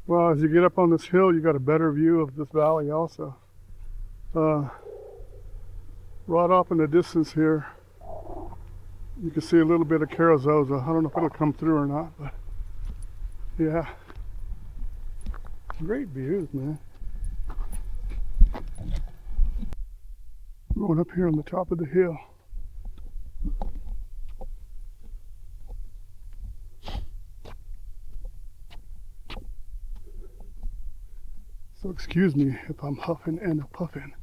Well, as you get up on this hill, you got a better view of this valley also. Right off in the distance here, you can see a little bit of Carazosa. I don't know if it'll come through or not, but yeah. Great views, man. Going up here on the top of the hill. So excuse me if I'm huffing and puffing.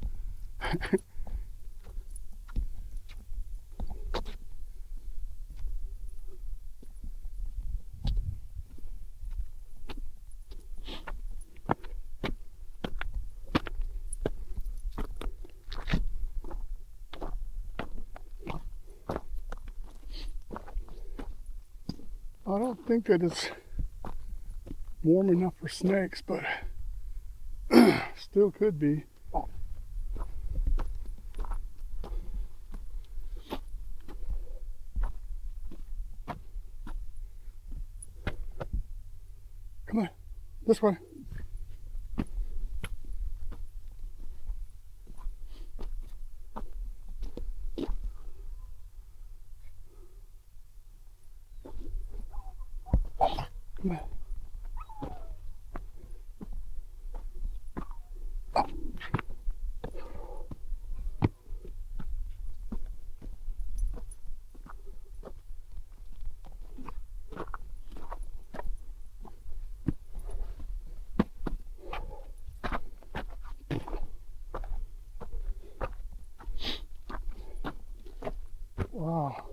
I don't think that it's warm enough for snakes, but still could be. Come on, this way. Come on. Wow.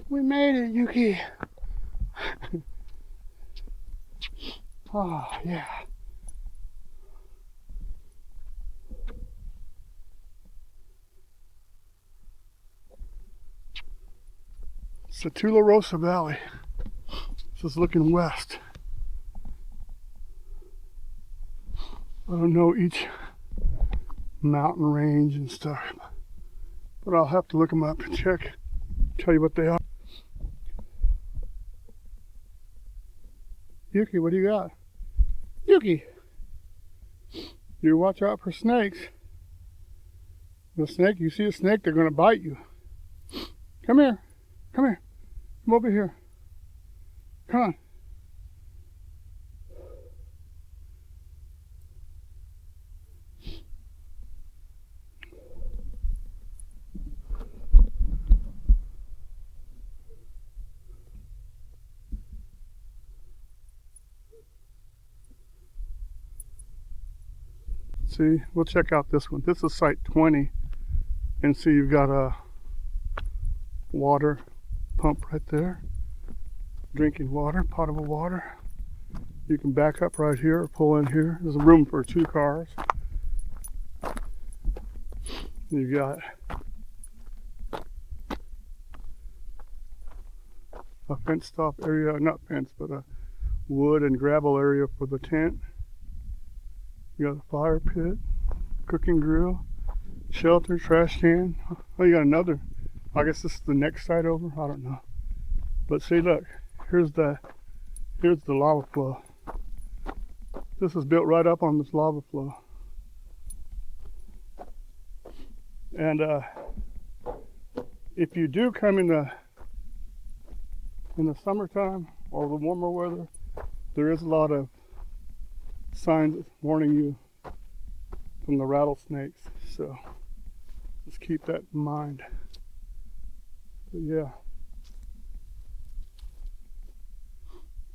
We made it, Yuki. Oh, yeah. It's the Tularosa Valley. This is looking west. I don't know each mountain range and stuff, but I'll have to look them up and check, tell you what they are. Yuki, what do you got? Yuki! You watch out for snakes. The snake, you see a snake, they're going to bite you. Come here. Come here. Come over here. Come on. See, we'll check out this one. This is site 20. And see, you've got a water pump right there. Drinking water, potable water. You can back up right here or pull in here. There's room for 2 cars. You got a fenced off area, not fenced, but a wood and gravel area for the tent. You got a fire pit, cooking grill, shelter, trash can. Oh, you got another. I guess this is the next site over. I don't know. But see, look, here's the lava flow. This is built right up on this lava flow. And if you do come in the summertime or the warmer weather, there is a lot of signs warning you from the rattlesnakes, so just keep that in mind. But yeah,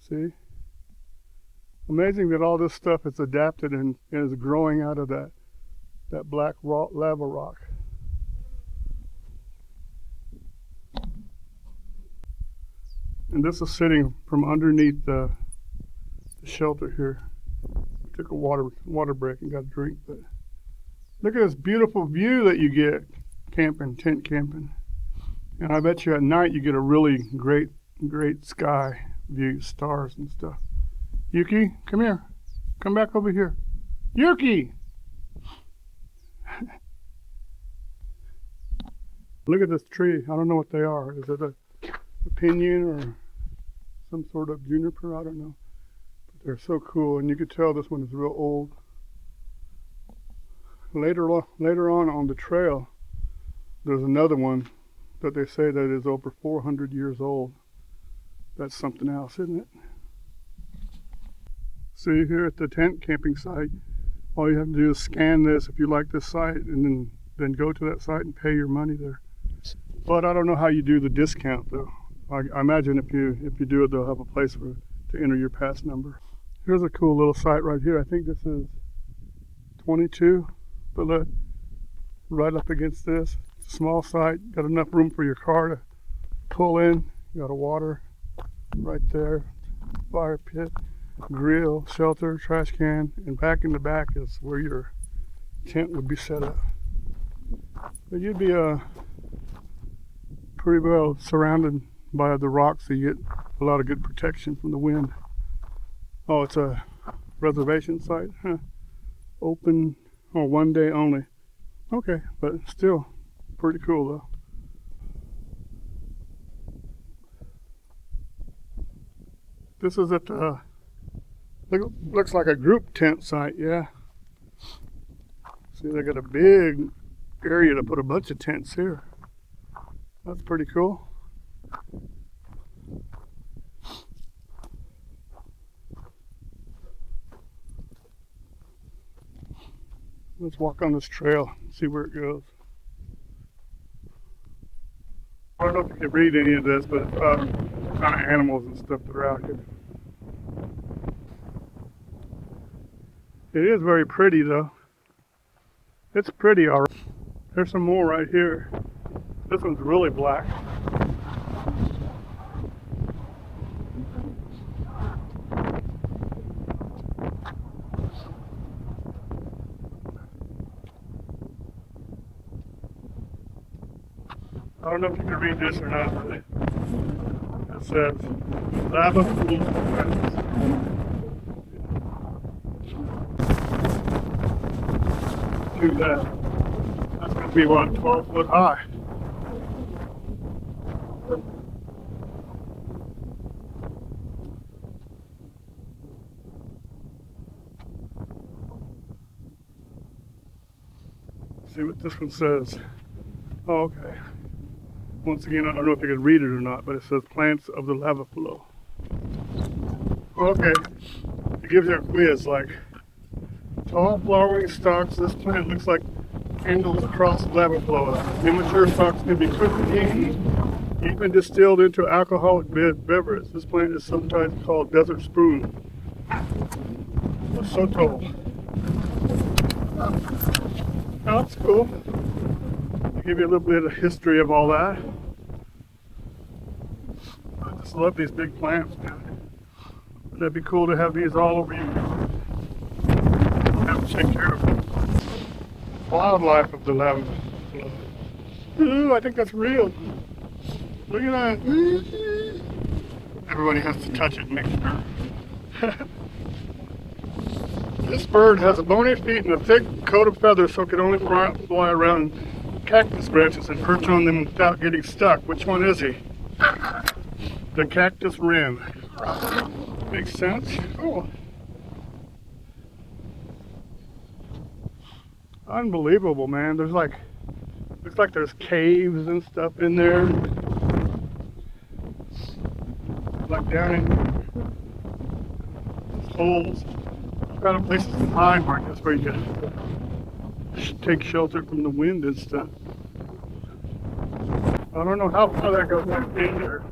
see, amazing that all this stuff is adapted and is growing out of that black lava rock. And this is sitting from underneath the shelter here. Took a water break and got a drink, but look at this beautiful view that you get camping, tent camping. And I bet you at night you get a really great sky view, stars and stuff. Yuki, come here. Come back over here. Yuki! Look at this tree. I don't know what they are. Is it a pinyon or some sort of juniper? I don't know. But they're so cool, and you could tell this one is real old. Later on the trail, there's another one that they say that is over 400 years old. That's something else, isn't it? See, here at the tent camping site, all you have to do is scan this if you like this site, and then go to that site and pay your money there. But I don't know how you do the discount though. I imagine if you do it, they'll have a place to enter your pass number. Here's a cool little site right here. I think this is 22, but look, right up against this. It's a small site, got enough room for your car to pull in. You got a water right there, fire pit, grill, shelter, trash can, and back in the back is where your tent would be set up. But you'd be pretty well surrounded by the rocks, so you get a lot of good protection from the wind. Oh, it's a reservation site, huh? Open, oh, 1 day only. Okay, but still pretty cool though. This is at the, looks like a group tent site, yeah. See, they got a big area to put a bunch of tents here. That's pretty cool. Let's walk on this trail and see where it goes. I don't know if you can read any of this, but it's kind of animals and stuff that are out here. It is very pretty though. It's pretty, alright. There's some more right here. This one's really black. I don't know if you can read this or not, but it says lava pool. Do that. That's going to be what, 12 foot high. See what this one says. Oh, okay. Once again, I don't know if you can read it or not, but it says plants of the lava flow. Okay, it gives you a quiz like tall flowering stalks. This plant looks like candles across lava flow. Immature stalks can be cooked and eaten, even distilled into alcoholic beverage. This plant is sometimes called desert spoon. Soto. Oh, that's cool. I'll give you a little bit of history of all that. I just love these big plants, man. That'd be cool to have these all over you. Have to take care of them. Wildlife of the lava flow. Ooh, I think that's real. Look at that. Everybody has to touch it and make sure. This bird has a bony feet and a thick coat of feathers, so it can only fly around cactus branches and perch on them without getting stuck. Which one is he? The cactus wren. Makes sense. Oh. Unbelievable, man. There's like, looks like there's caves and stuff in there. Like down in holes. Kind of places to hide, Mark. That's where you can take shelter from the wind and stuff. I don't know how far that goes back in there,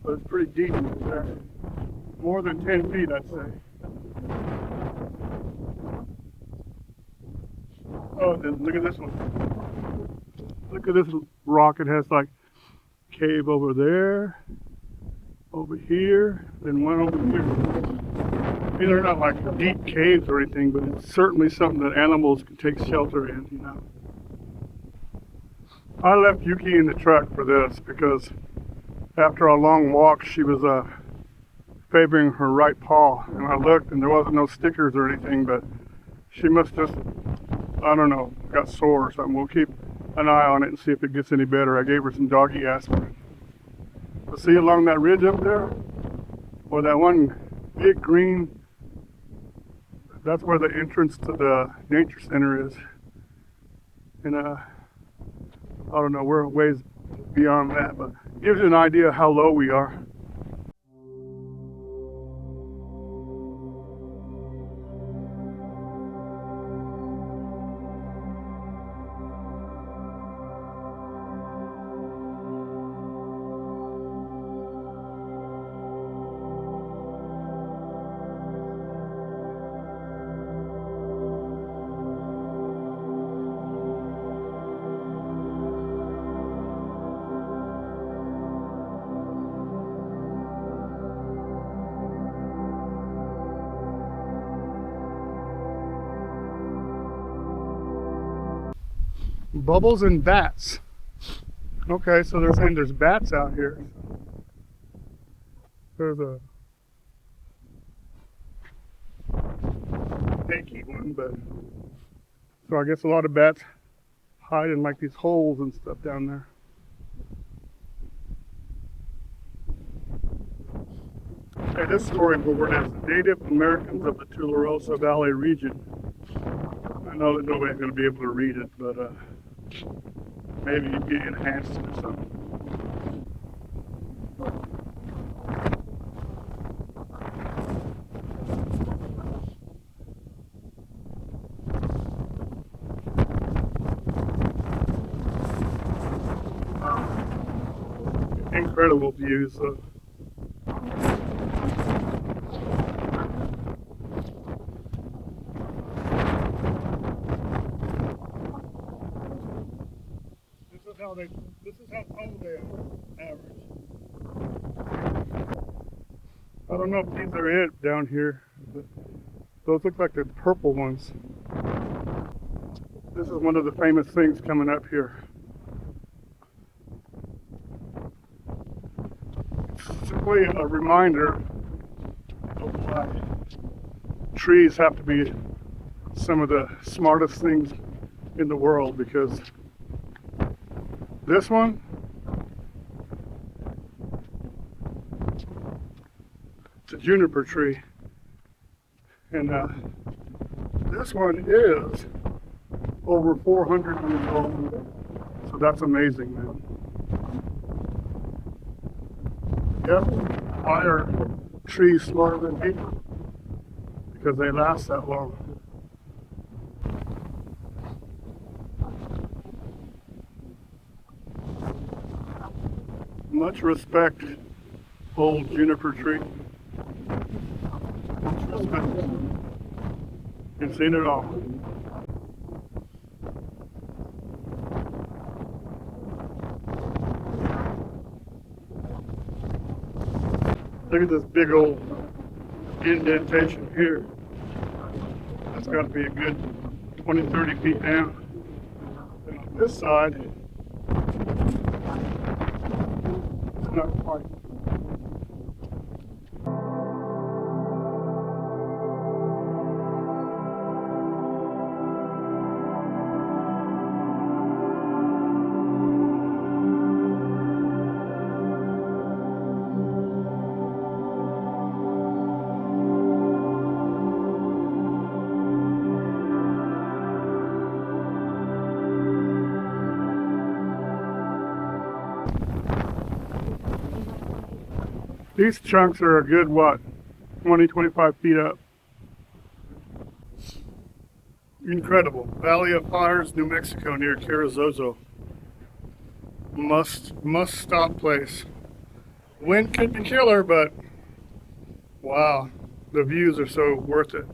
but it's pretty deep there. More than 10 feet, I'd say. Oh, then look at this one. Look at this rock. It has like cave over there, over here, then one over here. I mean, they're not like deep caves or anything, but it's certainly something that animals can take shelter in, you know. I left Yuki in the truck for this because after a long walk, she was favoring her right paw. And I looked and there wasn't no stickers or anything, but she must just, I don't know, got sore or something. We'll keep an eye on it and see if it gets any better. I gave her some doggy aspirin. But see along that ridge up there, or that one big green, that's where the entrance to the nature center is. And I don't know, we're a ways beyond that, but it gives you an idea how low we are. Bubbles and bats. Okay, so they're saying there's bats out here. There's a hanky one, but so I guess a lot of bats hide in like these holes and stuff down there. Hey, this storyboard is Native Americans of the Tularosa Valley region. I know that nobody's going to be able to read it, but maybe you'd get enhanced or something. Incredible views. This is how tall they are, average. I don't know if these are it down here, but those look like the purple ones. This is one of the famous things coming up here. It's simply a reminder of why trees have to be some of the smartest things in the world, because this one, it's a juniper tree, and this one is over 400 years old, so that's amazing, man. Yep, why are trees smarter than people? Because they last that long. Much respect, old juniper tree. Much respect. You've seen it all. Look at this big old indentation here. That's got to be a good 20, 30 feet down. And on this side, not quite. These chunks are a good, what, 20, 25 feet up. Incredible. Valley of Fires, New Mexico, near Carrizozo. Must stop place. Wind could be killer, but wow, the views are so worth it.